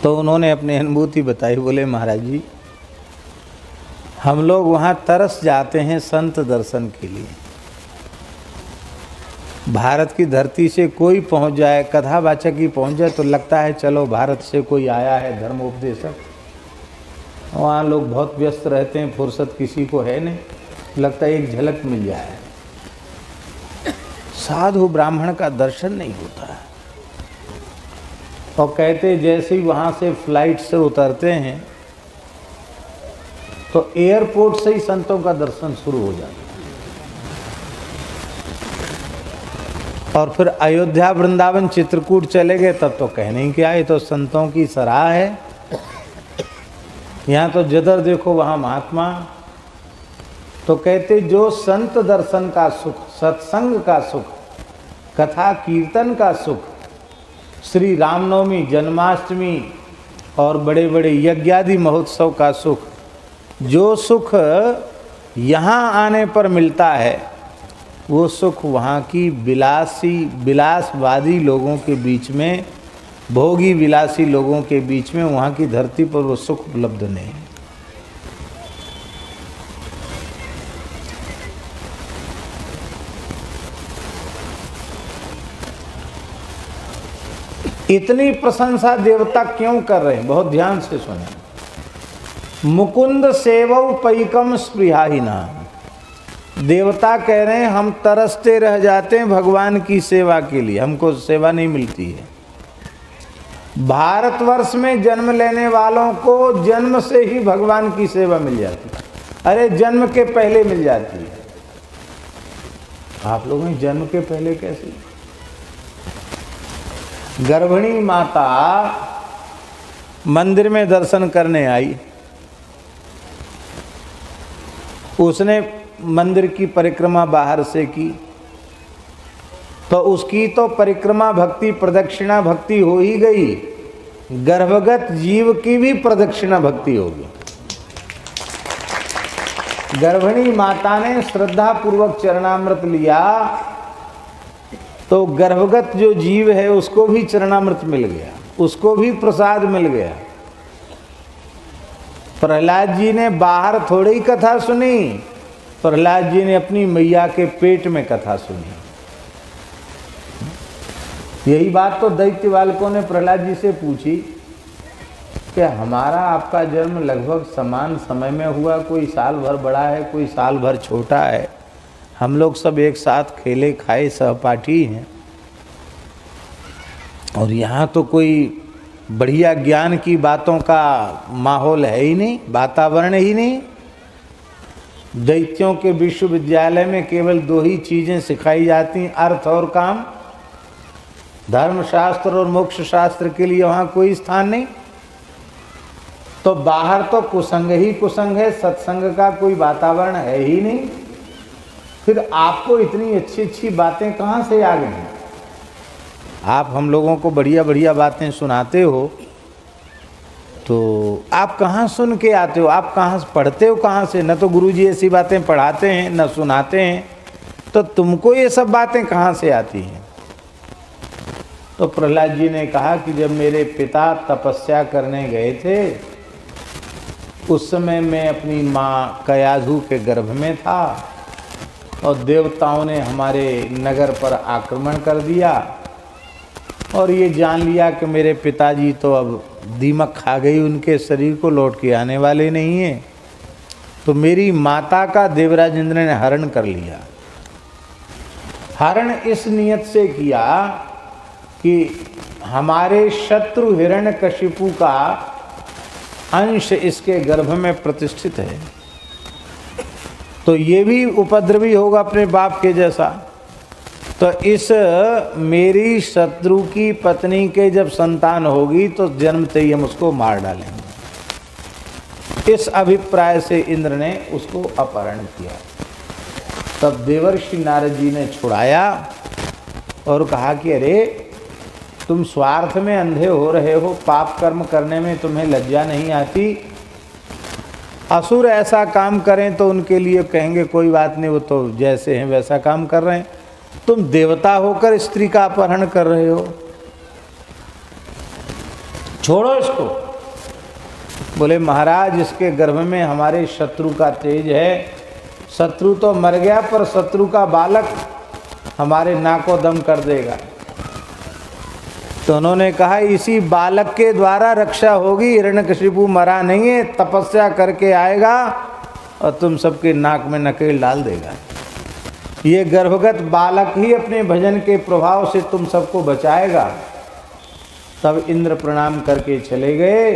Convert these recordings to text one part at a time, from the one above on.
तो उन्होंने अपनी अनुभूति बताई। बोले महाराज जी, हम लोग वहाँ तरस जाते हैं संत दर्शन के लिए। भारत की धरती से कोई पहुँच जाए, कथावाचक ही पहुँच जाए तो लगता है चलो भारत से कोई आया है धर्मोपदेशक। वहाँ लोग बहुत व्यस्त रहते हैं, फुर्सत किसी को है नहीं, लगता है एक झलक मिल जाए। साधु ब्राह्मण का दर्शन नहीं होता है। और कहते जैसे ही वहाँ से फ्लाइट से उतरते हैं तो एयरपोर्ट से ही संतों का दर्शन शुरू हो जाता है। और फिर अयोध्या, वृंदावन, चित्रकूट चले गए तब तो कहने ही क्या, ये तो संतों की सराह है। यहाँ तो जिधर देखो वहाँ महात्मा। तो कहते जो संत दर्शन का सुख, सत्संग का सुख, कथा कीर्तन का सुख, श्री रामनवमी, जन्माष्टमी और बड़े बड़े यज्ञादि महोत्सव का सुख, जो सुख यहाँ आने पर मिलता है वो सुख वहाँ की विलासवादी लोगों के बीच में, भोगी विलासी लोगों के बीच में, वहाँ की धरती पर वो सुख उपलब्ध नहीं। इतनी प्रशंसा देवता क्यों कर रहे हैं, बहुत ध्यान से सुने। मुकुंद सेवौ पैकम स्पृहाहिना, देवता कह रहे हैं हम तरसते रह जाते हैं भगवान की सेवा के लिए, हमको सेवा नहीं मिलती है। भारतवर्ष में जन्म लेने वालों को जन्म से ही भगवान की सेवा मिल जाती है। अरे जन्म के पहले मिल जाती है। आप लोगों ने जन्म के पहले कैसे? गर्भिणी माता मंदिर में दर्शन करने आई, उसने मंदिर की परिक्रमा बाहर से की तो उसकी तो परिक्रमा भक्ति, प्रदक्षिणा भक्ति हो ही गई, गर्भगत जीव की भी प्रदक्षिणा भक्ति होगी। गर्भिणी माता ने श्रद्धा पूर्वक चरणामृत लिया तो गर्भगत जो जीव है उसको भी चरणामृत मिल गया, उसको भी प्रसाद मिल गया। प्रहलाद जी ने बाहर थोड़ी ही कथा सुनी, प्रहलाद जी ने अपनी मैया के पेट में कथा सुनी। यही बात तो दैत्य बालकों ने प्रहलाद जी से पूछी कि हमारा आपका जन्म लगभग समान समय में हुआ, कोई साल भर बड़ा है, कोई साल भर छोटा है, हम लोग सब एक साथ खेले खाए सहपाठी हैं, और यहाँ तो कोई बढ़िया ज्ञान की बातों का माहौल है ही नहीं, वातावरण ही नहीं। दैत्यों के विश्वविद्यालय में केवल दो ही चीज़ें सिखाई जाती हैं, अर्थ और काम। धर्मशास्त्र और मोक्ष शास्त्र के लिए वहाँ कोई स्थान नहीं। तो बाहर तो कुसंग ही कुसंग है, सत्संग का कोई वातावरण है ही नहीं। फिर आपको इतनी अच्छी अच्छी बातें कहाँ से आ गई? आप हम लोगों को बढ़िया बढ़िया बातें सुनाते हो तो आप कहाँ सुन के आते हो, आप कहाँ पढ़ते हो, कहाँ से? न तो गुरुजी ऐसी बातें पढ़ाते हैं न सुनाते हैं, तो तुमको ये सब बातें कहाँ से आती हैं? तो प्रहलाद जी ने कहा कि जब मेरे पिता तपस्या करने गए थे उस समय मैं अपनी माँ कयाधु के गर्भ में था और देवताओं ने हमारे नगर पर आक्रमण कर दिया और ये जान लिया कि मेरे पिताजी तो अब दीमक खा गई, उनके शरीर को लौट के आने वाले नहीं हैं। तो मेरी माता का देवराज इंद्र ने हरण कर लिया। हरण इस नियत से किया कि हमारे शत्रु हिरण्यकशिपु का अंश इसके गर्भ में प्रतिष्ठित है, तो ये भी उपद्रवी होगा अपने बाप के जैसा। तो इस मेरी शत्रु की पत्नी के जब संतान होगी तो जन्मते ही हम उसको मार डालेंगे। इस अभिप्राय से इंद्र ने उसको अपहरण किया। तब देवर्षि नारद जी ने छुड़ाया और कहा कि अरे तुम स्वार्थ में अंधे हो रहे हो, पाप कर्म करने में तुम्हें लज्जा नहीं आती। असुर ऐसा काम करें तो उनके लिए कहेंगे कोई बात नहीं, वो तो जैसे हैं वैसा काम कर रहे हैं, तुम देवता होकर स्त्री का अपहरण कर रहे हो। छोड़ो इसको। बोले महाराज इसके गर्भ में हमारे शत्रु का तेज है, शत्रु तो मर गया पर शत्रु का बालक हमारे नाको दम कर देगा। तो उन्होंने कहा इसी बालक के द्वारा रक्षा होगी, हिरण्यकशिपु मरा नहीं है, तपस्या करके आएगा और तुम सबके नाक में नकेल डाल देगा। ये गर्भगत बालक ही अपने भजन के प्रभाव से तुम सबको बचाएगा। तब इंद्र प्रणाम करके चले गए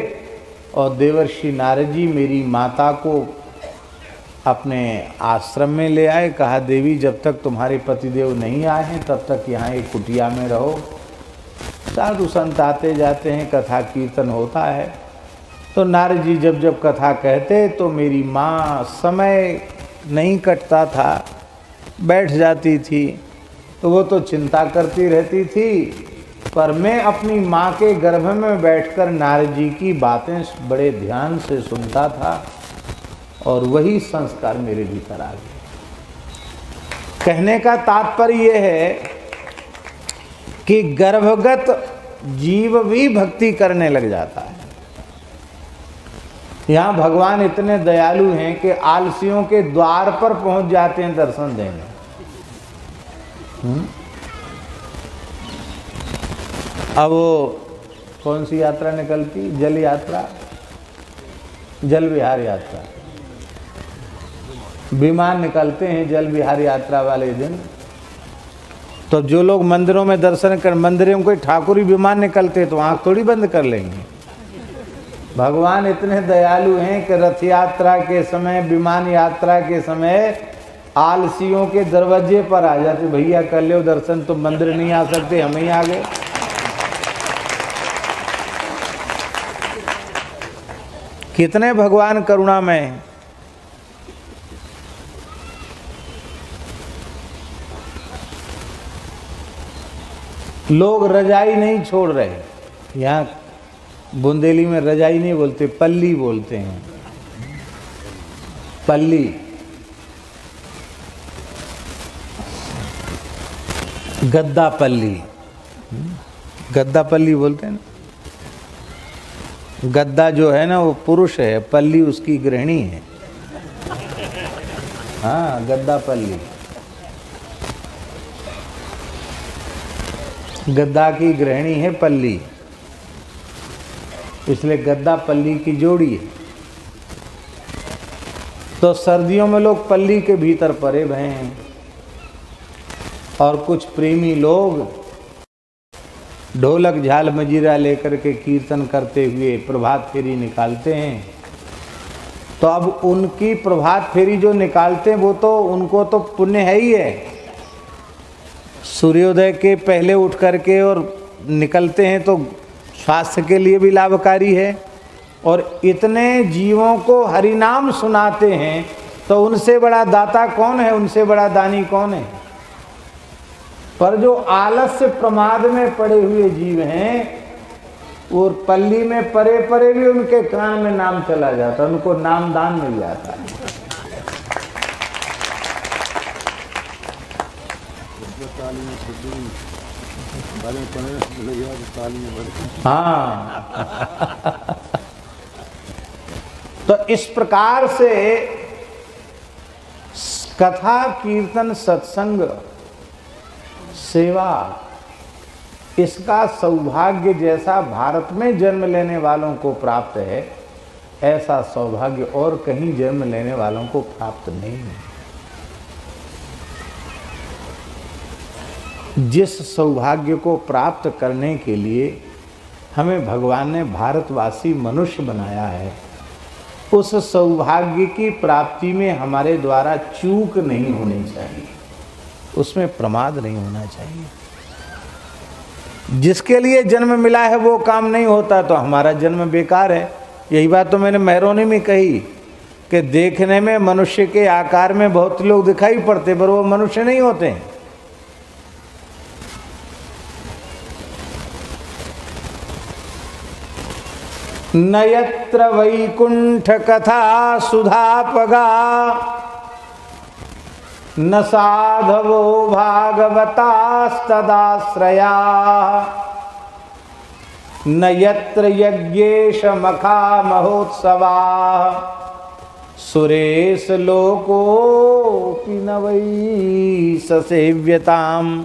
और देवर्षि नारद जी मेरी माता को अपने आश्रम में ले आए। कहा देवी जब तक तुम्हारे पतिदेव नहीं आए हैं तब तक यहाँ एक कुटिया में रहो। साधु संत आते जाते हैं, कथा कीर्तन होता है। तो नारद जी जब जब कथा कहते तो मेरी माँ, समय नहीं कटता था, बैठ जाती थी। तो वो तो चिंता करती रहती थी, पर मैं अपनी माँ के गर्भ में बैठकर नारद जी की बातें बड़े ध्यान से सुनता था और वही संस्कार मेरे भीतर आ गए। कहने का तात्पर्य यह है कि गर्भगत जीव भी भक्ति करने लग जाता है। यहाँ भगवान इतने दयालु हैं कि आलसियों के द्वार पर पहुंच जाते हैं दर्शन देने। अब वो कौन सी यात्रा निकलती? जल यात्रा, जल विहार यात्रा। विमान निकलते हैं जल विहार यात्रा वाले दिन। तो जो लोग मंदिरों में दर्शन कर, मंदिरों में कोई ठाकुरी विमान निकलते तो आँख थोड़ी बंद कर लेंगे। भगवान इतने दयालु हैं कि रथ यात्रा के समय, विमान यात्रा के समय आलसियों के दरवाजे पर आ जाते, भैया कर लो दर्शन, तुम मंदिर नहीं आ सकते, हम ही आ गए। कितने भगवान करुणामय हैं। लोग रजाई नहीं छोड़ रहे। यहाँ बुंदेली में रजाई नहीं बोलते, पल्ली बोलते हैं। पल्ली, गद्दा पल्ली, गद्दा पल्ली बोलते हैं ना। गद्दा जो है ना वो पुरुष है, पल्ली उसकी गृहिणी है। हाँ, गद्दा पल्ली, गद्दा की गृहिणी है पल्ली, इसलिए गद्दा पल्ली की जोड़ी है। तो सर्दियों में लोग पल्ली के भीतर परे भए हैं और कुछ प्रेमी लोग ढोलक झाल मजीरा लेकर के कीर्तन करते हुए प्रभात फेरी निकालते हैं। तो अब उनकी प्रभात फेरी जो निकालते हैं वो तो उनको तो पुण्य है ही है। सूर्योदय के पहले उठ करके और निकलते हैं तो स्वास्थ्य के लिए भी लाभकारी है, और इतने जीवों को हरिनाम सुनाते हैं तो उनसे बड़ा दाता कौन है, उनसे बड़ा दानी कौन है। पर जो आलस्य प्रमाद में पड़े हुए जीव हैं, और पल्ली में परे परे भी उनके कान में नाम चला जाता, उनको नाम दान मिल जाता है। हाँ तो इस प्रकार से कथा कीर्तन सत्संग सेवा, इसका सौभाग्य जैसा भारत में जन्म लेने वालों को प्राप्त है, ऐसा सौभाग्य और कहीं जन्म लेने वालों को प्राप्त नहीं है। जिस सौभाग्य को प्राप्त करने के लिए हमें भगवान ने भारतवासी मनुष्य बनाया है, उस सौभाग्य की प्राप्ति में हमारे द्वारा चूक नहीं होनी चाहिए, उसमें प्रमाद नहीं होना चाहिए। जिसके लिए जन्म मिला है वो काम नहीं होता तो हमारा जन्म बेकार है। यही बात तो मैंने मेहरोनी में कही कि देखने में मनुष्य के आकार में बहुत लोग दिखाई पड़ते पर वो मनुष्य नहीं होते हैं। न यत्र वैकुंठ कथा सुधापगा न साधवो भागवतास्तदाश्रया न यत्र यज्ञेश मखा महोत्सवा सुरेश लोकोपि न वै ससेव्यताम।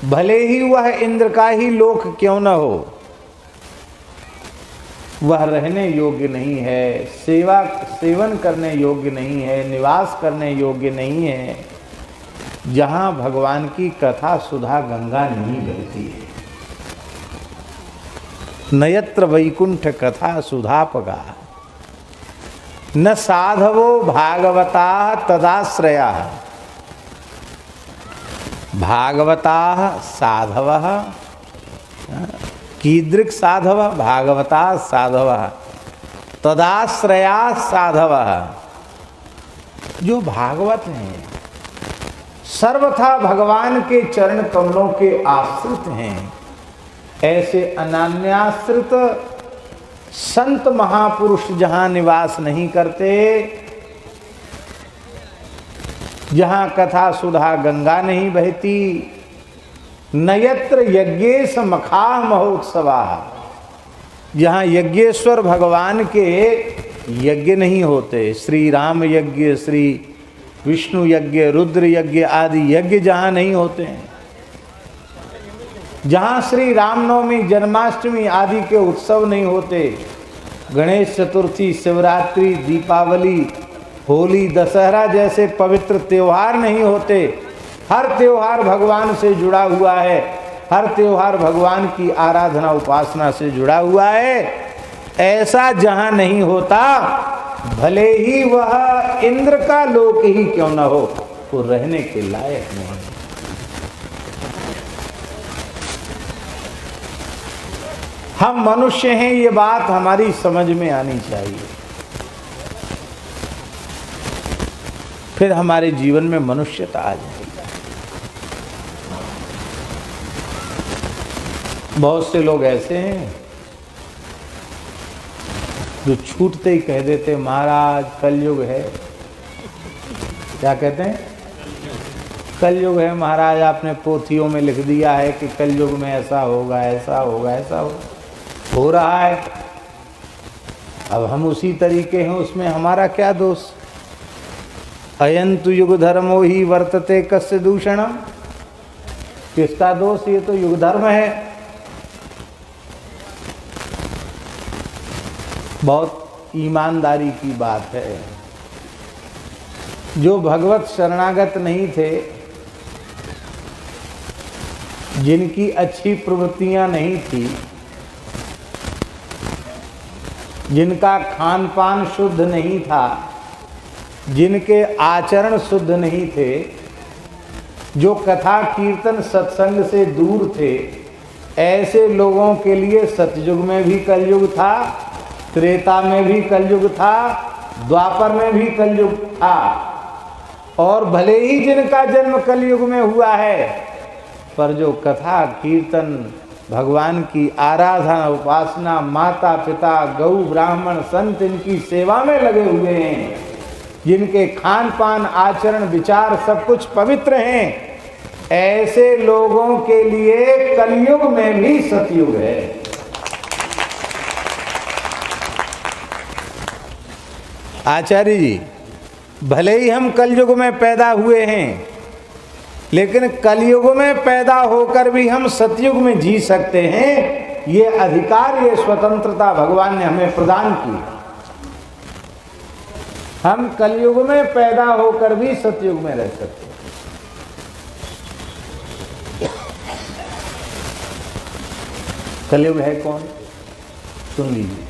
भले ही वह इंद्र का ही लोक क्यों न हो, वह रहने योग्य नहीं है, सेवन करने योग्य नहीं है, निवास करने योग्य नहीं है, जहां भगवान की कथा सुधा गंगा नहीं बहती है। नयत्र वैकुंठ कथा सुधापगा न साधवो भागवता तदाश्रया। भागवता साधव कीदृक् साधव भागवता साधव तदाश्रया साधव। जो भागवत हैं सर्वथा भगवान के चरण कमलों के आश्रित हैं, ऐसे अनन्याश्रित संत महापुरुष जहां निवास नहीं करते, जहां कथा सुधा गंगा नहीं बहती, नयत्र यज्ञेश मखा महोत्सवा, जहां यज्ञेश्वर भगवान के यज्ञ नहीं होते, श्री राम यज्ञ, श्री विष्णु यज्ञ, रुद्र यज्ञ आदि यज्ञ जहां नहीं होते हैं, जहां श्री रामनवमी, जन्माष्टमी आदि के उत्सव नहीं होते, गणेश चतुर्थी, शिवरात्रि, दीपावली, होली, दशहरा जैसे पवित्र त्योहार नहीं होते, हर त्योहार भगवान से जुड़ा हुआ है, हर त्योहार भगवान की आराधना उपासना से जुड़ा हुआ है, ऐसा जहां नहीं होता, भले ही वह इंद्र का लोक ही क्यों न हो, वो रहने के लायक नहीं। हम मनुष्य हैं, ये बात हमारी समझ में आनी चाहिए, फिर हमारे जीवन में मनुष्यता आ जाएगी। बहुत से लोग ऐसे हैं जो छूटते ही कह देते महाराज कलयुग है। क्या कहते हैं? कलयुग है महाराज, आपने पोथियों में लिख दिया है कि कलयुग में ऐसा होगा, ऐसा होगा, ऐसा होगा, हो रहा है। अब हम उसी तरीके हैं, उसमें हमारा क्या दोष? अयंतु युग धर्मो ही वर्तते कस्य दूषणम। किसका दोष? ये तो युग धर्म है। बहुत ईमानदारी की बात है, जो भगवत शरणागत नहीं थे, जिनकी अच्छी प्रवृत्तियां नहीं थी, जिनका खान पान शुद्ध नहीं था, जिनके आचरण शुद्ध नहीं थे, जो कथा कीर्तन सत्संग से दूर थे, ऐसे लोगों के लिए सतयुग में भी कलयुग था, त्रेता में भी कलयुग था, द्वापर में भी कलयुग था। और भले ही जिनका जन्म कलयुग में हुआ है, पर जो कथा कीर्तन, भगवान की आराधना उपासना, माता पिता गौ ब्राह्मण संत इनकी सेवा में लगे हुए हैं, जिनके खान पान आचरण विचार सब कुछ पवित्र हैं, ऐसे लोगों के लिए कलयुग में भी सतयुग है। आचार्य जी, भले ही हम कलयुग में पैदा हुए हैं, लेकिन कलयुग में पैदा होकर भी हम सतयुग में जी सकते हैं। ये अधिकार, ये स्वतंत्रता भगवान ने हमें प्रदान की। हम कलयुग में पैदा होकर भी सतयुग में रह सकते हैं। कलयुग है कौन? सुन लीजिए,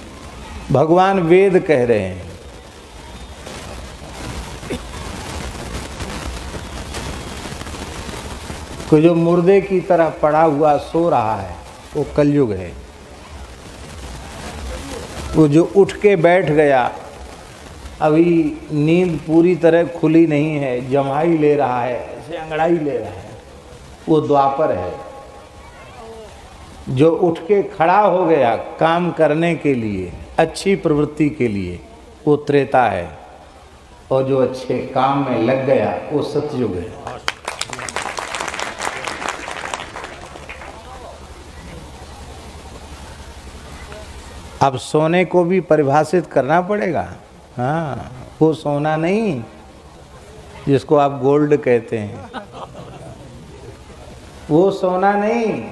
भगवान वेद कह रहे हैं, कि जो मुर्दे की तरह पड़ा हुआ सो रहा है वो कलयुग है। वो जो उठ के बैठ गया, अभी नींद पूरी तरह खुली नहीं है, जम्हाई ले रहा है, ऐसे अंगड़ाई ले रहा है, वो द्वापर है। जो उठ के खड़ा हो गया काम करने के लिए, अच्छी प्रवृत्ति के लिए, वो त्रेता है। और जो अच्छे काम में लग गया वो सतयुग है। अब सोने को भी परिभाषित करना पड़ेगा। हाँ, वो सोना नहीं जिसको आप गोल्ड कहते हैं, वो सोना नहीं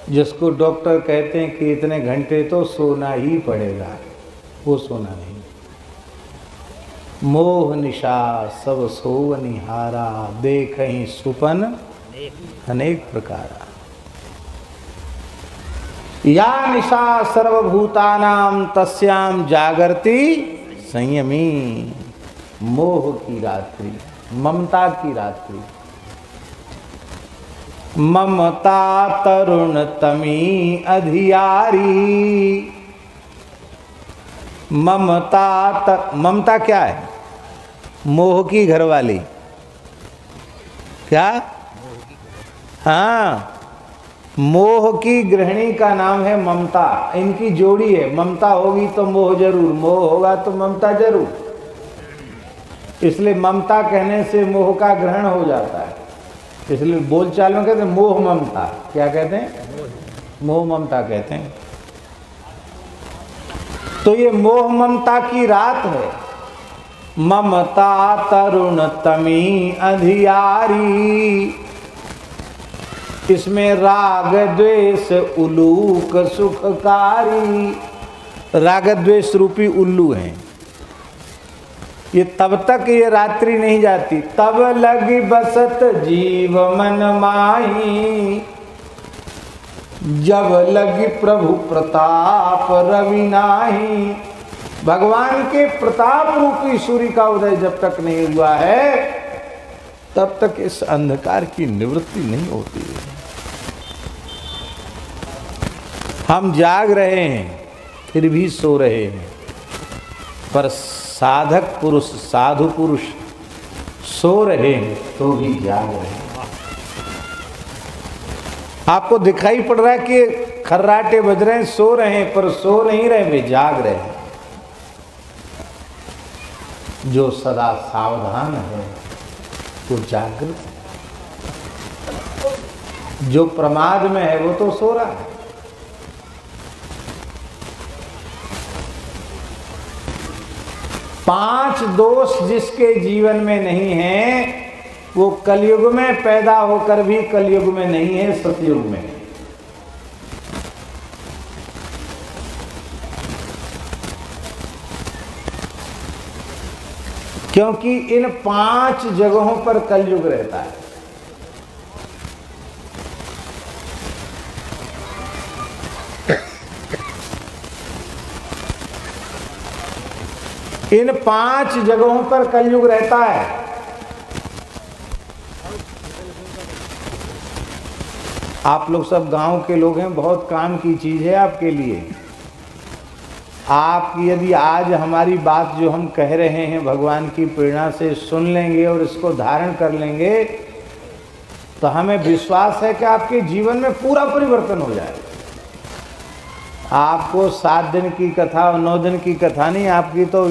जिसको डॉक्टर कहते हैं कि इतने घंटे तो सोना ही पड़ेगा, वो सोना नहीं। मोह निशा सब सोवनिहारा, देखहि सुपन अनेक प्रकारा। या निशा सर्वभूतानां तस्याम जागर्ति संयमी। मोह की रात्रि, ममता की रात्रि, ममता तरुण तमी अधियारी। ममता क्या है? मोह की घरवाली। क्या? हाँ, मोह की गृहिणी का नाम है ममता। इनकी जोड़ी है, ममता होगी तो मोह जरूर, मोह होगा तो ममता जरूर। इसलिए ममता कहने से मोह का ग्रहण हो जाता है। इसलिए बोलचाल में कहते हैं मोह ममता। क्या कहते हैं? मोह ममता कहते हैं। तो ये मोह ममता की रात है। ममता तरुण तमी अधियारी। इसमें राग द्वेष उलूक सुखकारी। राग द्वेष रूपी उल्लू हैं। ये तब तक ये रात्रि नहीं जाती, तब लगी बसत जीव मन माही। जब लगी प्रभु प्रताप रवि नाही। भगवान के प्रताप रूपी सूर्य का उदय जब तक नहीं हुआ है, तब तक इस अंधकार की निवृत्ति नहीं होती है। हम जाग रहे हैं फिर भी सो रहे हैं, पर साधक पुरुष, साधु पुरुष सो रहे हैं तो भी जाग रहे हैं। आपको दिखाई पड़ रहा है कि खर्राटे बज रहे हैं, सो रहे हैं, पर सो नहीं रहे, वे जाग रहे हैं। जो सदा सावधान है वो जागृत है। जो प्रमाद में है वो तो सो रहा है। पांच दोष जिसके जीवन में नहीं है, वो कलयुग में पैदा होकर भी कलयुग में नहीं है, सतयुग में। क्योंकि इन पांच जगहों पर कलयुग रहता है। इन पांच जगहों पर कलयुग रहता है। आप लोग सब गांव के लोग हैं, बहुत काम की चीज है आपके लिए। आप यदि आज हमारी बात जो हम कह रहे हैं भगवान की प्रेरणा से सुन लेंगे और इसको धारण कर लेंगे, तो हमें विश्वास है कि आपके जीवन में पूरा परिवर्तन हो जाएगा। आपको 7 दिन की कथा और 9 दिन की कथा नहीं, आपकी तो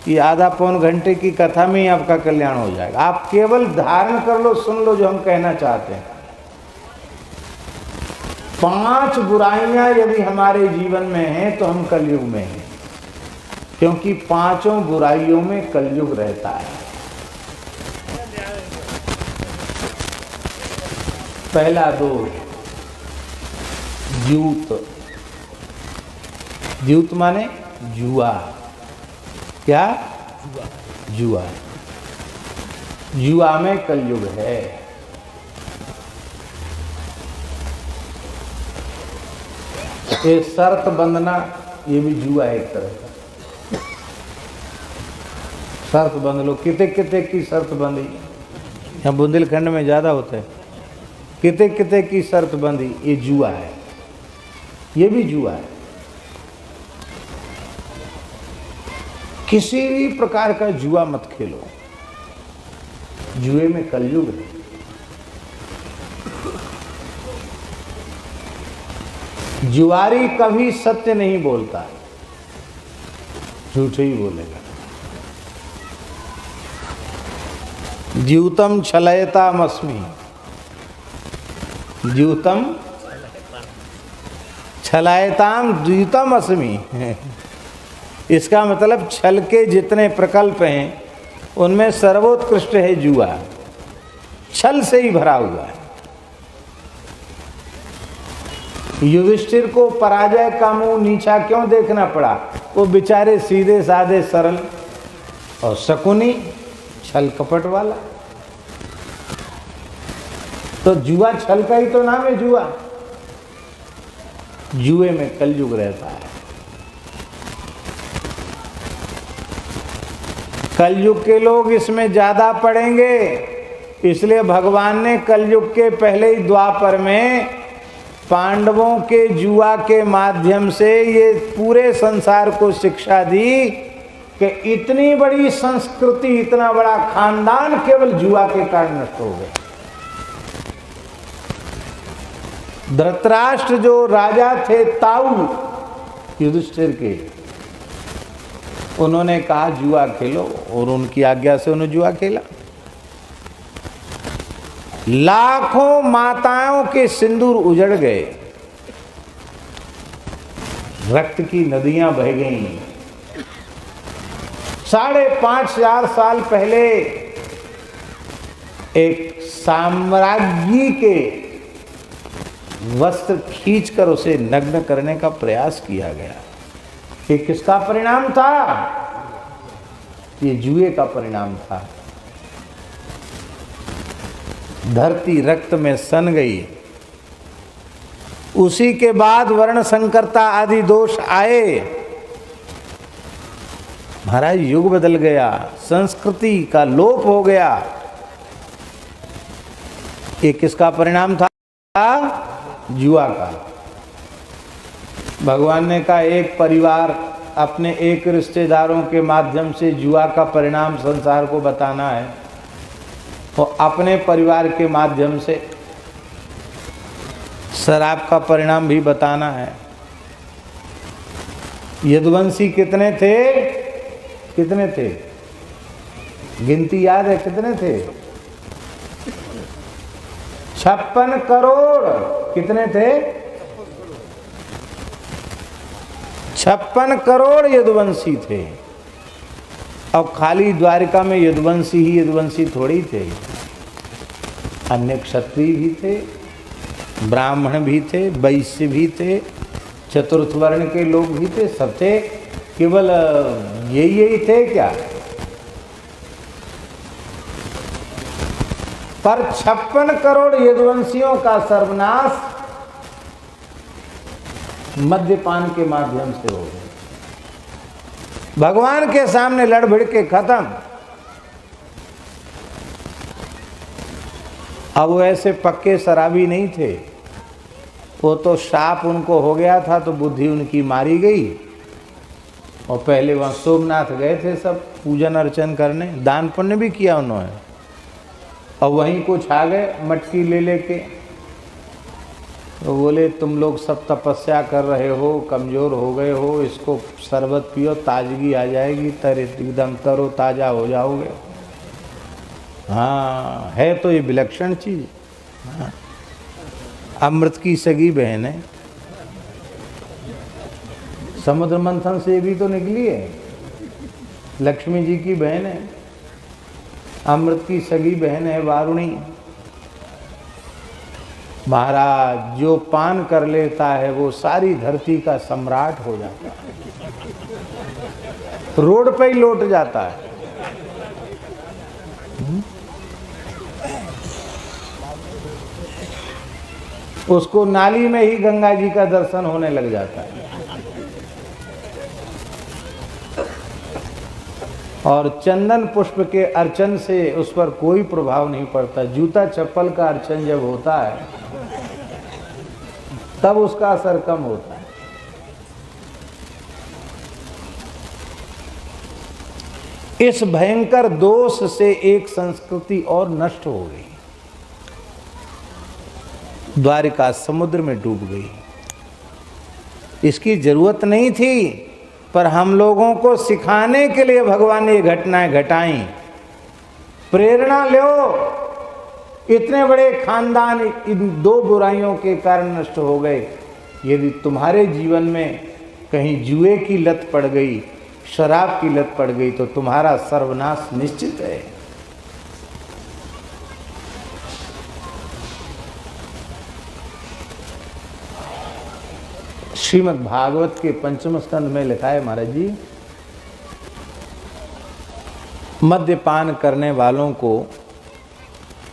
ये आधा पौन घंटे की कथा में ही आपका कल्याण हो जाएगा। आप केवल धारण कर लो, सुन लो जो हम कहना चाहते हैं। 5 बुराइयां यदि हमारे जीवन में हैं तो हम कलयुग में हैं, क्योंकि 5 बुराइयों में कलयुग रहता है। पहला दोष जूत। जूत माने जुआ। क्या? जुआ। जुआ में कलयुग है। ये शर्त बंधना, ये भी जुआ है एक तरह का। शर्त बंध लो, कितने कितने की शर्त बंधी। यहाँ बुंदेलखंड में ज्यादा होता है, कितने कितने की शर्त बंधी, ये जुआ है। ये भी जुआ है। किसी भी प्रकार का जुआ मत खेलो, जुए में कलयुग है। जुआरी कभी सत्य नहीं बोलता, झूठ ही बोलेगा। ज्यूतम छलयतामस्मि। ज्यूतम छलायताम द्वितम अस्मि। इसका मतलब छल के जितने प्रकल्प हैं उनमें सर्वोत्कृष्ट है जुआ। छल से ही भरा हुआ है। युधिष्ठिर को पराजय का मुंह नीचा क्यों देखना पड़ा? वो बेचारे सीधे साधे सरल और शकुनी छल कपट वाला। तो जुआ छल का ही तो नाम है जुआ। जुए में कलयुग रहता है। कलयुग के लोग इसमें ज्यादा पड़ेंगे, इसलिए भगवान ने कलयुग के पहले ही द्वापर में पांडवों के जुआ के माध्यम से ये पूरे संसार को शिक्षा दी कि इतनी बड़ी संस्कृति, इतना बड़ा खानदान केवल जुआ के कारण नष्ट हो गए। धृतराष्ट्र जो राजा थे ताऊ युधिष्ठिर के, उन्होंने कहा जुआ खेलो और उनकी आज्ञा से उन्होंने जुआ खेला। लाखों माताओं के सिंदूर उजड़ गए, रक्त की नदियां बह गईं। 5,500 साल पहले एक साम्राज्ञी के वस्त्र खींचकर उसे नग्न करने का प्रयास किया गया। ये किसका परिणाम था? ये जुए का परिणाम था। धरती रक्त में सन गई। उसी के बाद वर्ण संकरता आदि दोष आए। महाराज युग बदल गया, संस्कृति का लोप हो गया। ये किसका परिणाम था? जुआ का। भगवान ने कहा एक परिवार अपने एक रिश्तेदारों के माध्यम से जुआ का परिणाम संसार को बताना है, और अपने परिवार के माध्यम से शराब का परिणाम भी बताना है। यदुवंशी कितने थे? कितने थे? गिनती याद है कितने थे? 56 करोड़। कितने थे? 56 करोड़ यदुवंशी थे। अब खाली द्वारिका में यदुवंशी ही यदुवंशी थोड़ी थे, अन्य क्षत्रिय भी थे, ब्राह्मण भी थे, वैश्य भी थे, चतुर्थ वर्ण के लोग भी थे, सब थे। केवल यही थे क्या? पर 56 करोड़ यदुवंशियों का सर्वनाश मद्यपान के माध्यम से हो गया। भगवान के सामने लड़ भिड़ के खत्म। अब वो ऐसे पक्के शराबी नहीं थे, वो तो शाप उनको हो गया था तो बुद्धि उनकी मारी गई। और पहले वहाँ सोमनाथ गए थे सब पूजन अर्चन करने, दान पुण्य भी किया उन्होंने, और वहीं कुछ आ गए मटकी ले लेके, तो बोले तुम लोग सब तपस्या कर रहे हो, कमज़ोर हो गए हो, इसको शरबत पियो, ताजगी आ जाएगी, एकदम तरो ताज़ा हो जाओगे। हाँ, है तो ये विलक्षण चीज़। हाँ, अमृत की सगी बहन है, समुद्र मंथन से भी तो निकली है, लक्ष्मी जी की बहन है, अमृत की सगी बहन है वारुणी। महाराज जो पान कर लेता है वो सारी धरती का सम्राट हो जाता है, रोड पे ही लौट जाता है। उसको नाली में ही गंगा जी का दर्शन होने लग जाता है। और चंदन पुष्प के अर्चन से उस पर कोई प्रभाव नहीं पड़ता। जूता चप्पल का अर्चन जब होता है तब उसका असर कम होता है। इस भयंकर दोष से एक संस्कृति और नष्ट हो गई, द्वारिका समुद्र में डूब गई। इसकी जरूरत नहीं थी, पर हम लोगों को सिखाने के लिए भगवान ने ये घटनाएं घटाई। प्रेरणा लो, इतने बड़े खानदान इन दो बुराइयों के कारण नष्ट हो गए। यदि तुम्हारे जीवन में कहीं जुए की लत पड़ गई, शराब की लत पड़ गई, तो तुम्हारा सर्वनाश निश्चित है। श्रीमद् भागवत के पंचम स्कंद में लिखा है महाराज जी, मद्यपान करने वालों को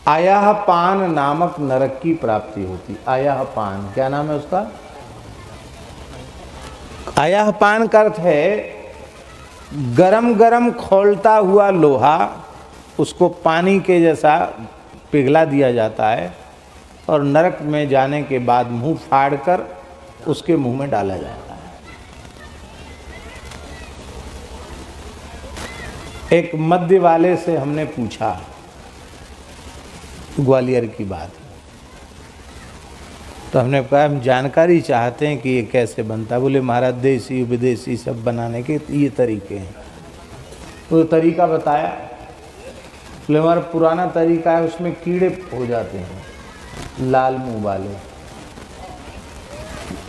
आयाह पान नामक नरक की प्राप्ति होती। आयाह पान क्या नाम है उसका? आयाह पान का अर्थ है गरम गरम खौलता हुआ लोहा, उसको पानी के जैसा पिघला दिया जाता है और नरक में जाने के बाद मुंह फाड़कर उसके मुंह में डाला जाता है। एक मद्य वाले से हमने पूछा, ग्वालियर की बात, तो हमने कहा हम जानकारी चाहते हैं कि ये कैसे बनता है। बोले महाराज देसी विदेशी सब बनाने के ये तरीके हैं। तो तरीका बताया, बोले हमारा पुराना तरीका है, उसमें कीड़े हो जाते हैं लाल मुंह वाले,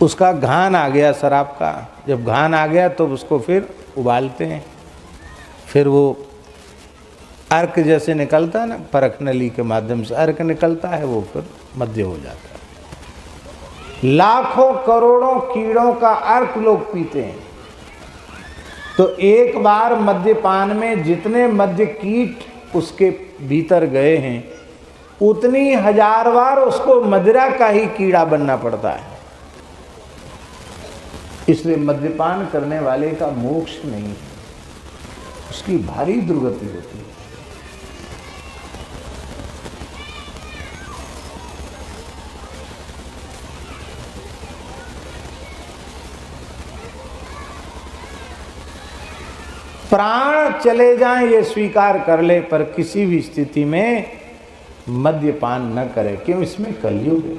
उसका घान आ गया शराब का, जब घान आ गया तो उसको फिर उबालते हैं, फिर वो अर्क जैसे निकलता है ना, परख नली के माध्यम से अर्क निकलता है, वो फिर मद्य हो जाता है। लाखों करोड़ों कीड़ों का अर्क लोग पीते हैं। तो एक बार मद्यपान में जितने मद्य कीट उसके भीतर गए हैं, उतनी हजार बार उसको मदिरा का ही कीड़ा बनना पड़ता है। इसलिए मद्यपान करने वाले का मोक्ष नहीं, उसकी भारी दुर्गति होती है। प्राण चले जाएं ये स्वीकार कर ले, पर किसी भी स्थिति में मद्यपान न करे। क्यों? इसमें कलयुग है,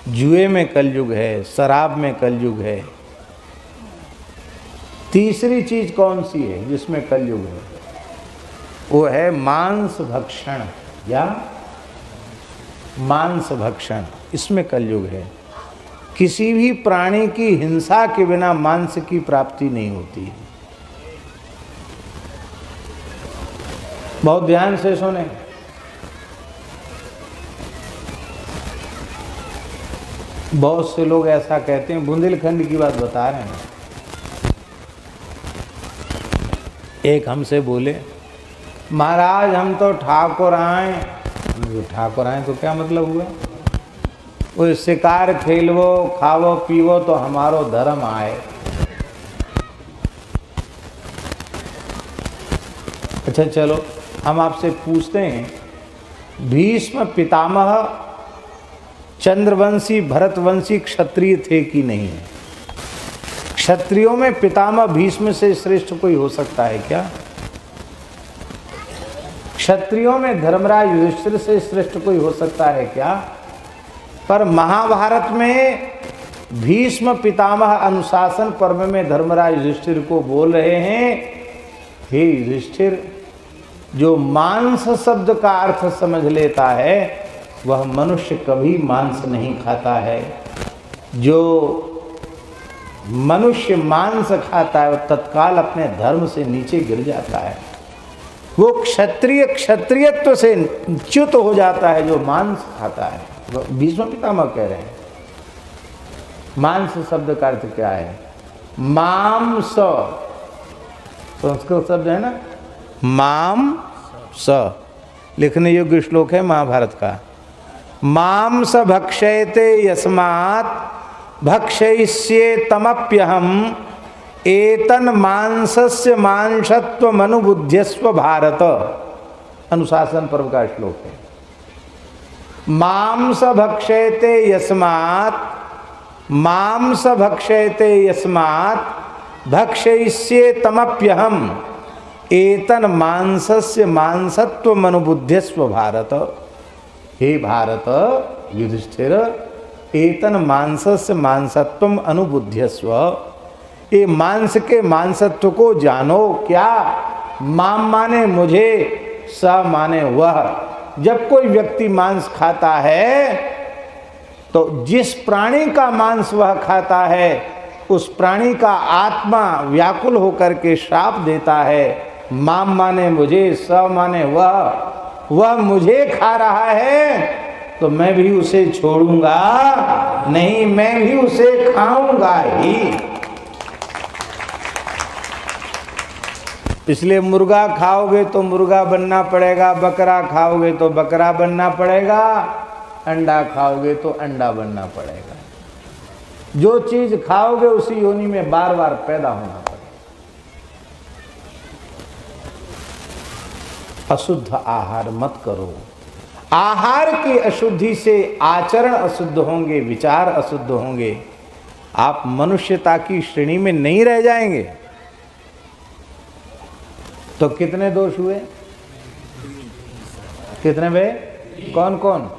जुए में कलयुग है, शराब में कलयुग है। तीसरी चीज कौन सी है जिसमें कलयुग है? वो है मांस भक्षण या मांस भक्षण, इसमें कलयुग है। किसी भी प्राणी की हिंसा के बिना मांस की प्राप्ति नहीं होती। बहुत ध्यान से सुने, बहुत से लोग ऐसा कहते हैं, बुंदेलखंड की बात बता रहे हैं। एक हमसे बोले महाराज हम तो ठाकुर आए। ठाकुर आए तो क्या मतलब हुआ? वो शिकार खेलवो खावो पीवो तो हमारो धर्म आए। अच्छा चलो हम आपसे पूछते हैं, भीष्म पितामह चंद्रवंशी भरतवंशी क्षत्रिय थे कि नहीं? क्षत्रियों में पितामह भीष्म से श्रेष्ठ कोई हो सकता है क्या? क्षत्रियों में धर्मराज युधिष्ठिर से श्रेष्ठ कोई हो सकता है क्या? पर महाभारत में भीष्म पितामह अनुशासन पर्व में धर्मराज युधिष्ठिर को बोल रहे हैं, हे युधिष्ठिर, जो मांस शब्द का अर्थ समझ लेता है वह मनुष्य कभी मांस नहीं खाता है। जो मनुष्य मांस खाता है वह तत्काल अपने धर्म से नीचे गिर जाता है। वो क्षत्रिय क्षत्रियत्व से च्युत हो जाता है जो मांस खाता है। भीष्म पितामह कह रहे हैं। मांस शब्द का अर्थ क्या है? मांस, संस्कृत शब्द है ना, माम स, लिखने योग्य श्लोक है महाभारत का। मांस भक्षयते यस्मात् भक्षयिष्ये तमप्यहम एतन मांसस्य मांसत्वम अनुबुध्यस्व भारत। अनुशासन पर्व का श्लोक है। मांस भक्षयते यस्मात्, मांस भक्षयते यस्मात् भक्षयिष्ये तमप्यहम एतन मांसस्य मांसत्वम अनुबुध्यस्व भारत। हे भारत युधिष्ठिर, एतन मांसस्य मांसत्वम अनुबुध्यस्व, ये मांस के मांसत्व को जानो। क्या? माम माने मुझे, स माने वह। जब कोई व्यक्ति मांस खाता है तो जिस प्राणी का मांस वह खाता है उस प्राणी का आत्मा व्याकुल होकर के श्राप देता है, माम माने मुझे, स माने वह मुझे खा रहा है तो मैं भी उसे छोड़ूंगा नहीं, मैं भी उसे खाऊंगा ही। इसलिए मुर्गा खाओगे तो मुर्गा बनना पड़ेगा, बकरा खाओगे तो बकरा बनना पड़ेगा, अंडा खाओगे तो अंडा बनना पड़ेगा। जो चीज खाओगे उसी योनि में बार बार पैदा होना पड़ेगा। अशुद्ध आहार मत करो। आहार की अशुद्धि से आचरण अशुद्ध होंगे, विचार अशुद्ध होंगे, आप मनुष्यता की श्रेणी में नहीं रह जाएंगे। तो कितने दोष हुए? कितने वे? कौन कौन?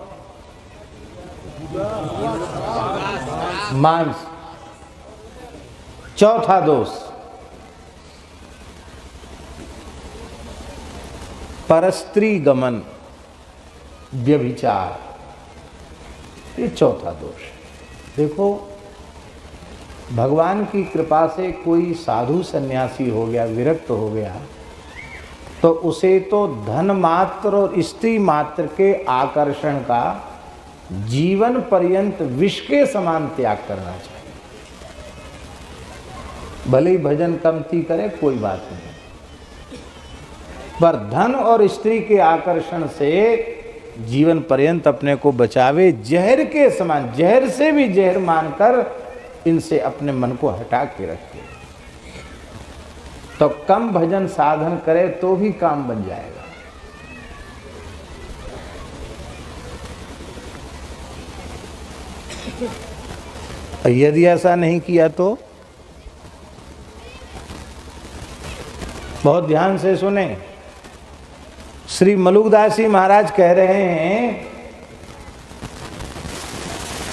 मांस। चौथा दोष परस्त्री गमन, व्यभिचार, ये चौथा दोष। देखो, भगवान की कृपा से कोई साधु सन्यासी हो गया, विरक्त हो गया, तो उसे तो धन मात्र और स्त्री मात्र के आकर्षण का जीवन पर्यंत विष के समान त्याग करना चाहिए। भले ही भजन कमती करे कोई बात नहीं, पर धन और स्त्री के आकर्षण से जीवन पर्यंत अपने को बचावे। जहर के समान, जहर से भी जहर मानकर इनसे अपने मन को हटा के रखे। तो कम भजन साधन करे तो भी काम बन जाएगा। यदि ऐसा नहीं किया तो बहुत ध्यान से सुने। श्री मलुकदास जी महाराज कह रहे हैं,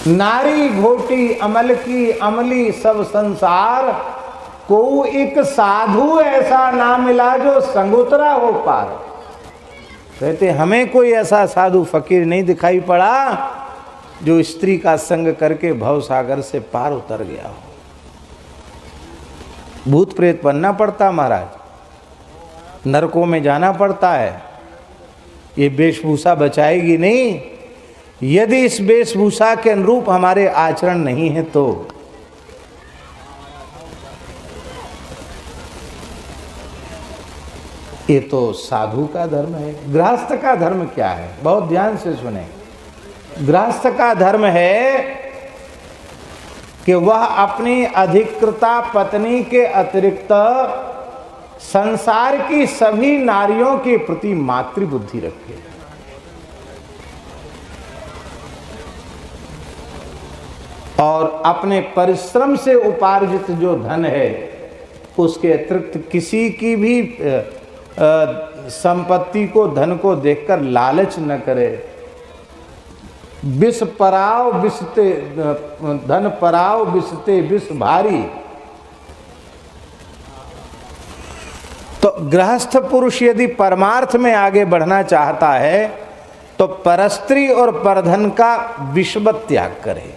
नारी घोटी अमल की अमली सब संसार, को एक साधु ऐसा ना मिला जो संगुतरा हो पार। कहते हमें कोई ऐसा साधु फकीर नहीं दिखाई पड़ा जो स्त्री का संग करके भव सागर से पार उतर गया हो। भूत प्रेत बनना पड़ता महाराज, नरकों में जाना पड़ता है। ये वेशभूषा बचाएगी नहीं। यदि इस वेशभूषा के अनुरूप हमारे आचरण नहीं है तो ये तो साधु का धर्म है। गृहस्थ का धर्म क्या है? बहुत ध्यान से सुने। गृहस्थ का धर्म है कि वह अपनी अधिकृता पत्नी के अतिरिक्त संसार की सभी नारियों के प्रति मातृबुद्धि रखे। और अपने परिश्रम से उपार्जित जो धन है उसके अतिरिक्त किसी की भी संपत्ति को, धन को देखकर लालच न करे। विष पराव विषते, धन पराव विषते विष भारी। तो गृहस्थ पुरुष यदि परमार्थ में आगे बढ़ना चाहता है तो परस्त्री और परधन का विषवत त्याग करे।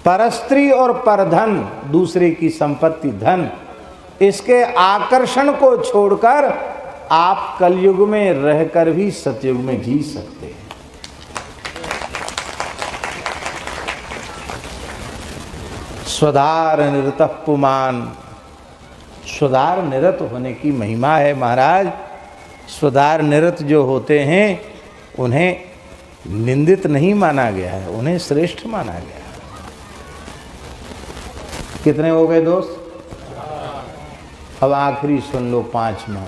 परस्त्री और परधन, दूसरे की संपत्ति, धन, इसके आकर्षण को छोड़कर आप कलयुग में रहकर भी सतयुग में जी सकते हैं। स्वधार निरतः पुमान, स्वधार निरत होने की महिमा है महाराज। स्वधार निरत जो होते हैं उन्हें निंदित नहीं माना गया है, उन्हें श्रेष्ठ माना गया है। कितने हो गए दोस्त? अब आखिरी सुन लो, 5वां।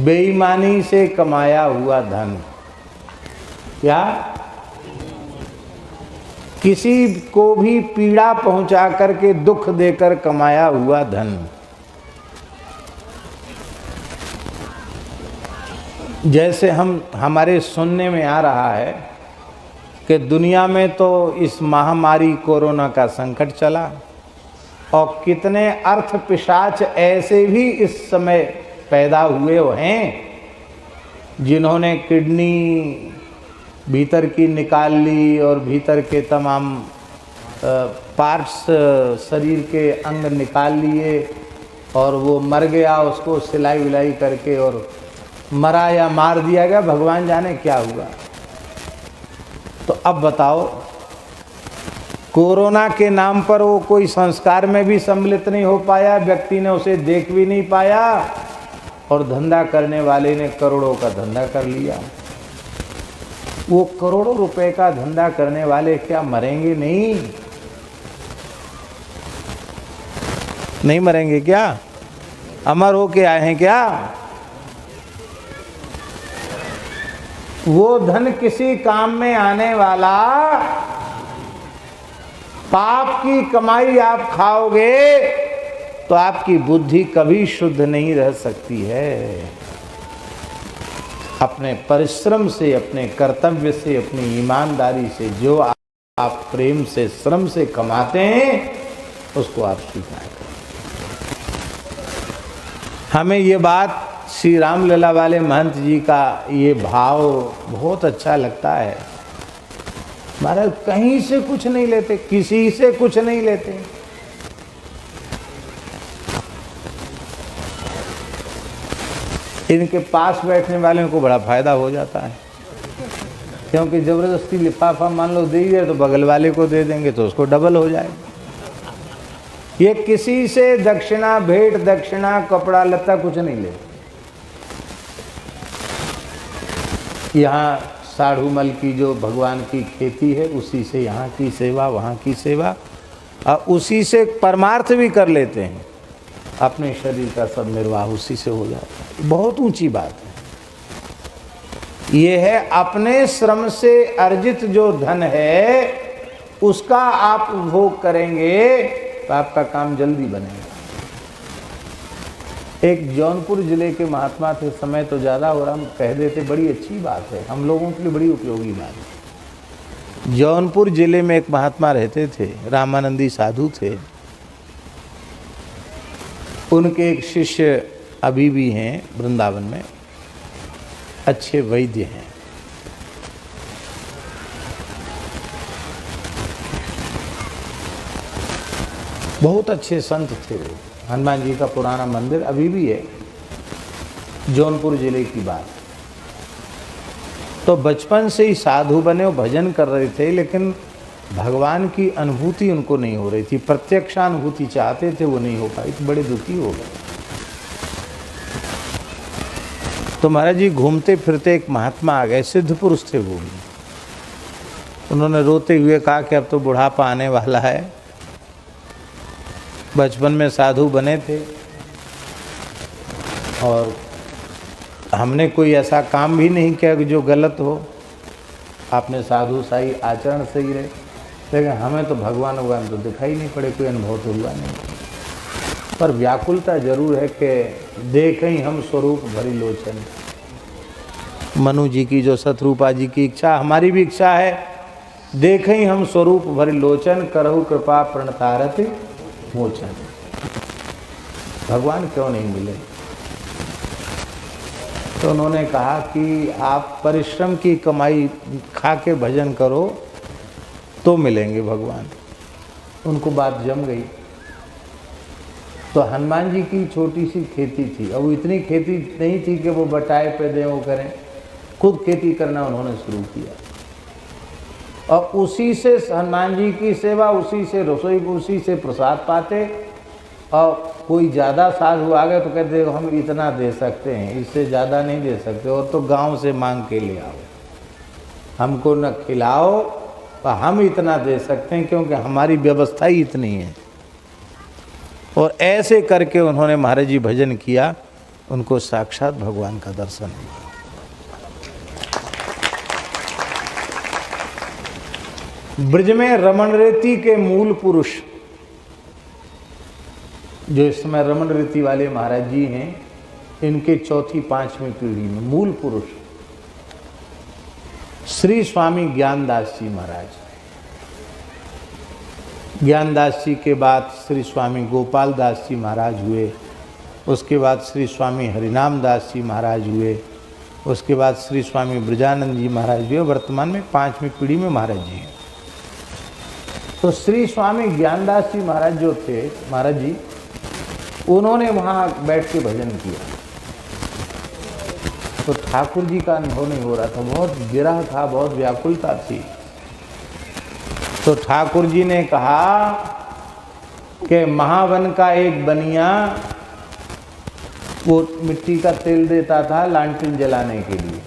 बेईमानी से कमाया हुआ धन। क्या? किसी को भी पीड़ा पहुंचा करके, दुख देकर कमाया हुआ धन। जैसे हमारे सुनने में आ रहा है कि दुनिया में तो इस महामारी कोरोना का संकट चला और कितने अर्थ पिशाच ऐसे भी इस समय पैदा हुए हैं जिन्होंने किडनी, भीतर की निकाल ली और भीतर के तमाम पार्ट्स शरीर के अंग निकाल लिए और वो मर गया, उसको सिलाई विलाई करके और मरा या मार दिया गया, भगवान जाने क्या हुआ। तो अब बताओ, कोरोना के नाम पर वो कोई संस्कार में भी सम्मिलित नहीं हो पाया, व्यक्ति ने उसे देख भी नहीं पाया और धंधा करने वाले ने करोड़ों का धंधा कर लिया। वो करोड़ों रुपए का धंधा करने वाले क्या मरेंगे? नहीं मरेंगे क्या? अमर होके आए हैं क्या? वो धन किसी काम में आने वाला, पाप की कमाई आप खाओगे तो आपकी बुद्धि कभी शुद्ध नहीं रह सकती है। अपने परिश्रम से, अपने कर्तव्य से, अपनी ईमानदारी से जो आप प्रेम से, श्रम से कमाते हैं उसको आप स्वीकार करें। हमें ये बात श्री रामलला वाले महंत जी का ये भाव बहुत अच्छा लगता है। महाराज कहीं से कुछ नहीं लेते, किसी से कुछ नहीं लेते। इनके पास बैठने वाले को बड़ा फायदा हो जाता है, क्योंकि जबरदस्ती लिफाफा मान लो दे दिया तो बगल वाले को दे देंगे तो उसको डबल हो जाएगा। ये किसी से दक्षिणा, भेंट दक्षिणा, कपड़ा लत्ता कुछ नहीं लेते। यहाँ साढ़ूमल की जो भगवान की खेती है उसी से यहाँ की सेवा, वहाँ की सेवा, और उसी से परमार्थ भी कर लेते हैं। अपने शरीर का सब निर्वाह उसी से हो जाता है। बहुत ऊंची बात है। ये है अपने श्रम से अर्जित जो धन है उसका आप उपभोग करेंगे तो आपका काम जल्दी बनेगा। एक जौनपुर जिले के महात्मा थे, समय तो ज़्यादा हो रहा, हम कह देते बड़ी अच्छी बात है, हम लोगों के लिए बड़ी उपयोगी बात है। जौनपुर जिले में एक महात्मा रहते थे, रामानंदी साधु थे। उनके एक शिष्य अभी भी हैं वृंदावन में, अच्छे वैद्य हैं। बहुत अच्छे संत थे वो। हनुमान जी का पुराना मंदिर अभी भी है, जौनपुर जिले की बात। तो बचपन से ही साधु बने, वो भजन कर रहे थे, लेकिन भगवान की अनुभूति उनको नहीं हो रही थी। प्रत्यक्षानुभूति चाहते थे, वो नहीं हो पाई, तो बड़े दुखी हो गए। तो महाराज जी घूमते फिरते एक महात्मा आ गए, सिद्ध पुरुष थे वो। उन्होंने रोते हुए कहा कि अब तो बुढ़ापा आने वाला है, बचपन में साधु बने थे और हमने कोई ऐसा काम भी नहीं किया कि जो गलत हो। आपने साधु साई आचरण सही रहे, लेकिन हमें तो भगवान तो दिखाई नहीं पड़े, कोई अनुभव तो हुआ नहीं। पर व्याकुलता जरूर है कि देखें हम स्वरूप भरी लोचन। मनु जी की जो शत्रुपा जी की इच्छा, हमारी भी इच्छा है, देखें हम स्वरूप भरी लोचन, करहु कृपा प्रणतारति मोचन। भगवान क्यों नहीं मिले? तो उन्होंने कहा कि आप परिश्रम की कमाई खा के भजन करो तो मिलेंगे भगवान। उनको बात जम गई। तो हनुमान जी की छोटी सी खेती थी, अब वो इतनी खेती नहीं थी कि वो बटाए पे दें, वो करें, खुद खेती करना उन्होंने शुरू किया। और उसी से हनुमान जी की सेवा, उसी से रसोई, उसी से प्रसाद पाते। और कोई ज़्यादा साधु आ गए तो कहते हम इतना दे सकते हैं, इससे ज़्यादा नहीं दे सकते, और तो गांव से मांग के ले आओ, हमको न खिलाओ, तो हम इतना दे सकते हैं क्योंकि हमारी व्यवस्था ही इतनी है। और ऐसे करके उन्होंने महाराज जी भजन किया, उनको साक्षात भगवान का दर्शन हुआ। ब्रज में रमण रीति के मूल पुरुष, जो इस समय रमण रीति वाले महाराज जी हैं, इनके चौथी पांचवी पीढ़ी में मूल पुरुष श्री स्वामी ज्ञानदास जी महाराज। ज्ञानदास जी के बाद श्री स्वामी गोपाल दास जी महाराज हुए, उसके बाद श्री स्वामी हरिनाम दास जी महाराज हुए, उसके बाद श्री स्वामी ब्रजानंद जी महाराज जी वर्तमान में 5वीं पीढ़ी में महाराज जी हैं। तो श्री स्वामी ज्ञानदास जी महाराज जो थे महाराज जी, उन्होंने वहाँ बैठ के भजन किया। तो ठाकुर जी का अनुभव नहीं हो रहा था, बहुत विरह था, बहुत व्याकुलता थी। तो ठाकुर जी ने कहा कि महावन का एक बनिया वो मिट्टी का तेल देता था लालटेन जलाने के लिए,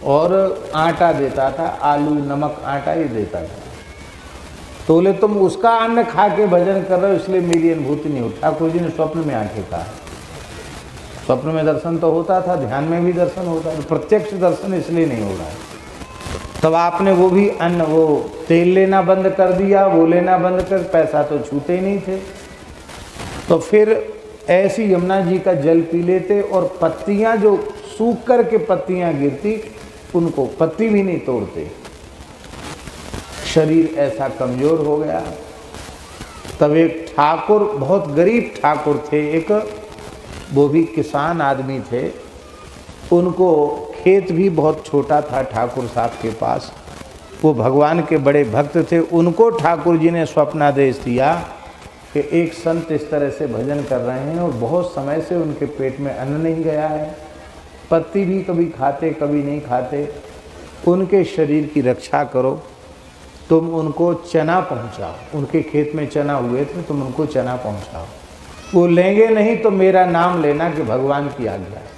और आटा देता था, आलू नमक आटा ही देता था। तो बोले तुम उसका अन्न खा के भजन कर रहे हो इसलिए मेरी अनुभूति नहीं होती। ठाकुर जी ने स्वप्न में आके कहा। स्वप्न में दर्शन तो होता था, ध्यान में भी दर्शन होता था, प्रत्यक्ष दर्शन इसलिए नहीं हो रहा है। तब आपने वो भी अन्न, वो तेल लेना बंद कर दिया, वो लेना बंद कर, पैसा तो छूते ही नहीं थे। तो फिर ऐसी यमुना जी का जल पी लेते, और पत्तियां जो सूख कर के पत्तियां गिरती उनको पत्ती भी नहीं तोड़ते। शरीर ऐसा कमजोर हो गया। तब एक ठाकुर, बहुत गरीब ठाकुर थे, एक वो भी किसान आदमी थे, उनको खेत भी बहुत छोटा था ठाकुर साहब के पास, वो भगवान के बड़े भक्त थे। उनको ठाकुर जी ने स्वप्नादेश दिया कि एक संत इस तरह से भजन कर रहे हैं और बहुत समय से उनके पेट में अन्न नहीं गया है, पत्ती भी कभी खाते कभी नहीं खाते, उनके शरीर की रक्षा करो, तुम उनको चना पहुंचाओ। उनके खेत में चना हुए थे, तुम उनको चना पहुंचाओ। वो लेंगे नहीं तो मेरा नाम लेना कि भगवान की आज्ञा है।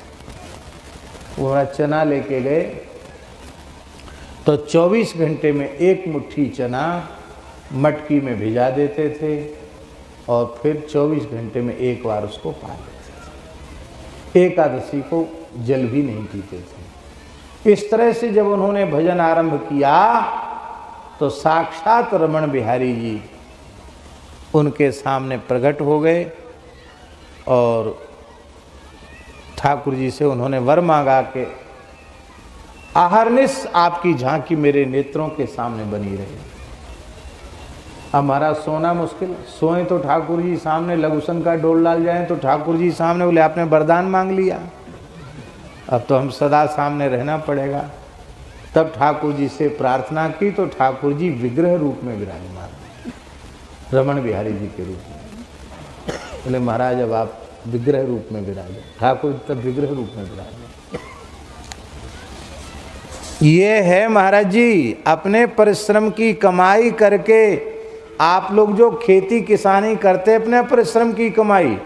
वो चना लेके गए तो 24 घंटे में एक मुट्ठी चना मटकी में भिजा देते थे और फिर 24 घंटे में एक बार उसको पा लेते थे। एकादशी को जल भी नहीं पीते थे। इस तरह से जब उन्होंने भजन आरंभ किया तो साक्षात रमण बिहारी जी उनके सामने प्रकट हो गए और ठाकुर जी से उन्होंने वर मांगा कि आहरनिश आपकी झांकी मेरे नेत्रों के सामने बनी रहे। हमारा सोना मुश्किल, सोए तो ठाकुर जी सामने, लघुसन का डोल डाल जाए तो ठाकुर जी सामने। बोले आपने वरदान मांग लिया, अब तो हम सदा सामने रहना पड़ेगा। तब ठाकुर जी से प्रार्थना की तो ठाकुर जी विग्रह रूप में विराजमान, रमण बिहारी जी के रूप में। बोले महाराज अब आप विग्रह रूप में विराजे। ठाकुर तब विग्रह रूप में विराजे। ये है महाराज जी, अपने परिश्रम की कमाई करके, आप लोग जो खेती किसानी करते अपने परिश्रम की कमाई,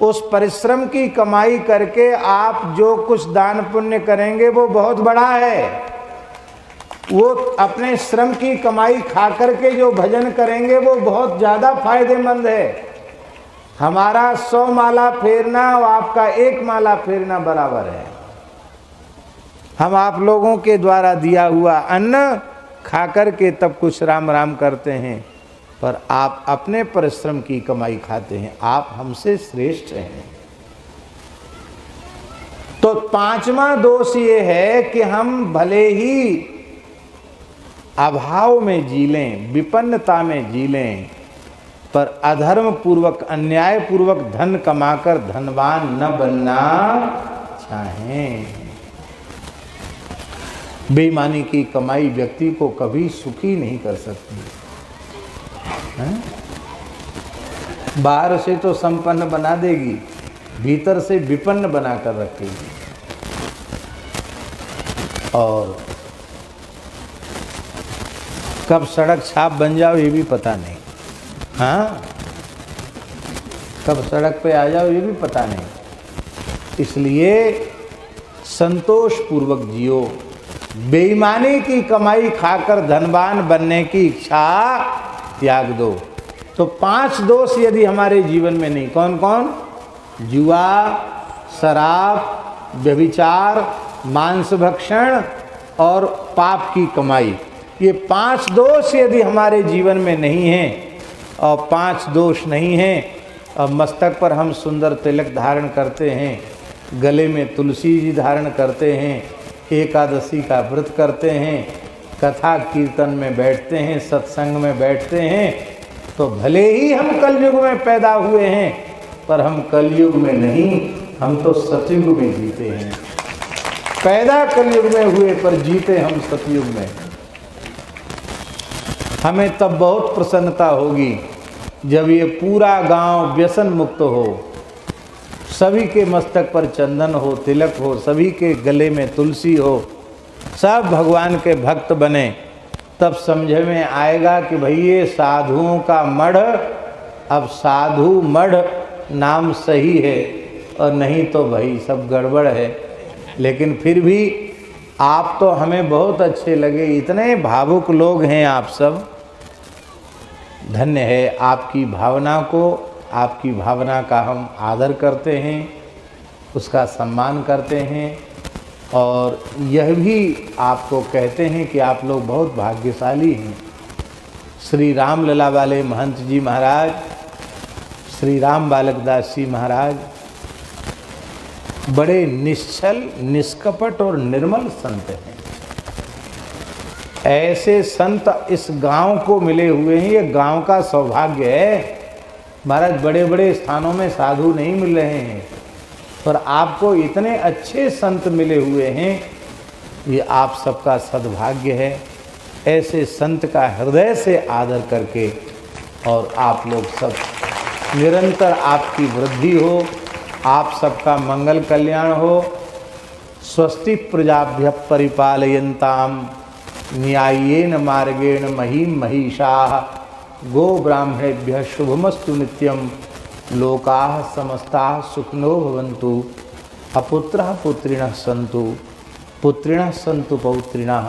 उस परिश्रम की कमाई करके आप जो कुछ दान पुण्य करेंगे वो बहुत बड़ा है। वो अपने श्रम की कमाई खा करके जो भजन करेंगे वो बहुत ज़्यादा फायदेमंद है। हमारा 100 माला फेरना और आपका 1 माला फेरना बराबर है। हम आप लोगों के द्वारा दिया हुआ अन्न खा करके तब कुछ राम राम करते हैं, पर आप अपने परिश्रम की कमाई खाते हैं। आप हमसे श्रेष्ठ हैं। तो 5वां दोष ये है कि हम भले ही अभाव में जी लें, विपन्नता में जी लें, पर अधर्म पूर्वक, अन्याय पूर्वक धन कमाकर धनवान न बनना चाहें। बेईमानी की कमाई व्यक्ति को कभी सुखी नहीं कर सकती है? बाहर से तो संपन्न बना देगी, भीतर से विपन्न बनाकर रखेगी। और कब सड़क छाप बन जाओ ये भी पता नहीं। हाँ, कब सड़क पे आ जाओ ये भी पता नहीं। इसलिए संतोष पूर्वक जियो। बेईमानी की कमाई खाकर धनवान बनने की इच्छा त्याग दो। तो 5 दोष यदि हमारे जीवन में नहीं, कौन कौन? जुआ, शराब, व्यभिचार, मांस भक्षण और पाप की कमाई, ये 5 दोष यदि हमारे जीवन में नहीं हैं, और 5 दोष नहीं हैं, और मस्तक पर हम सुंदर तिलक धारण करते हैं, गले में तुलसी जी धारण करते हैं, एकादशी का व्रत करते हैं, कथा कीर्तन में बैठते हैं, सत्संग में बैठते हैं, तो भले ही हम कलयुग में पैदा हुए हैं, पर हम कलयुग में नहीं, हम तो सतयुग में जीते हैं। पैदा कलयुग में हुए पर जीते हम सतयुग में। हमें तब बहुत प्रसन्नता होगी जब ये पूरा गांव व्यसन मुक्त हो, सभी के मस्तक पर चंदन हो, तिलक हो, सभी के गले में तुलसी हो, सब भगवान के भक्त बने। तब समझ में आएगा कि भाई ये साधुओं का मढ़, अब साधु मढ़ नाम सही है और नहीं तो भाई सब गड़बड़ है। लेकिन फिर भी आप तो हमें बहुत अच्छे लगे, इतने भावुक लोग हैं आप सब। धन्य है आपकी भावना को, आपकी भावना का हम आदर करते हैं, उसका सम्मान करते हैं और यह भी आपको कहते हैं कि आप लोग बहुत भाग्यशाली हैं। श्री राम लला वाले महंत जी महाराज, श्री राम बालकदास जी महाराज बड़े निश्चल, निष्कपट और निर्मल संत हैं। ऐसे संत इस गांव को मिले हुए हैं, ये गांव का सौभाग्य है। महाराज बड़े बड़े स्थानों में साधु नहीं मिल रहे हैं, पर आपको इतने अच्छे संत मिले हुए हैं, ये आप सबका सद्भाग्य है। ऐसे संत का हृदय से आदर करके और आप लोग सब निरंतर आपकी वृद्धि हो, आप सबका मंगल कल्याण हो। स्वस्ति प्रजाभ्य परिपालयन्ताम न्याय्येन मार्गेण महीम महिषाः गो ब्राह्मणेभ्यः शुभमस्तु नित्यं लोकाः समस्ताः सुखिनो भवन्तु। अपुत्रः पुत्रिणः सन्तु, पुत्रिणः सन्तु पौत्रिणः,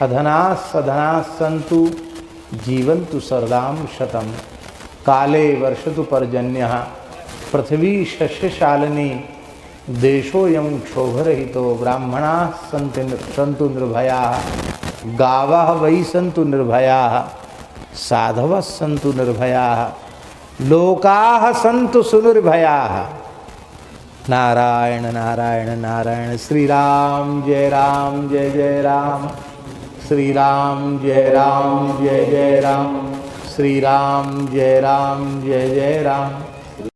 अधनाः सधनाः सन्तु, जीवन्तु शरदां शतं। काले वर्षतु पर्जन्यः, पृथ्वी शस्यशालिनी, देशोऽयं क्षोभरहितो। ब्राह्मणाः सन्तु निर्भयाः, गावः वै सन्तु निर्भयाः, साधवः सन्तु निर्भयाः, लोकाः सन्तु सुनिर्भयाः। नारायण नारायण नारायण। श्री राम जय राम जय जय राम, श्री राम जय राम जय जय राम, श्री राम जय जय राम।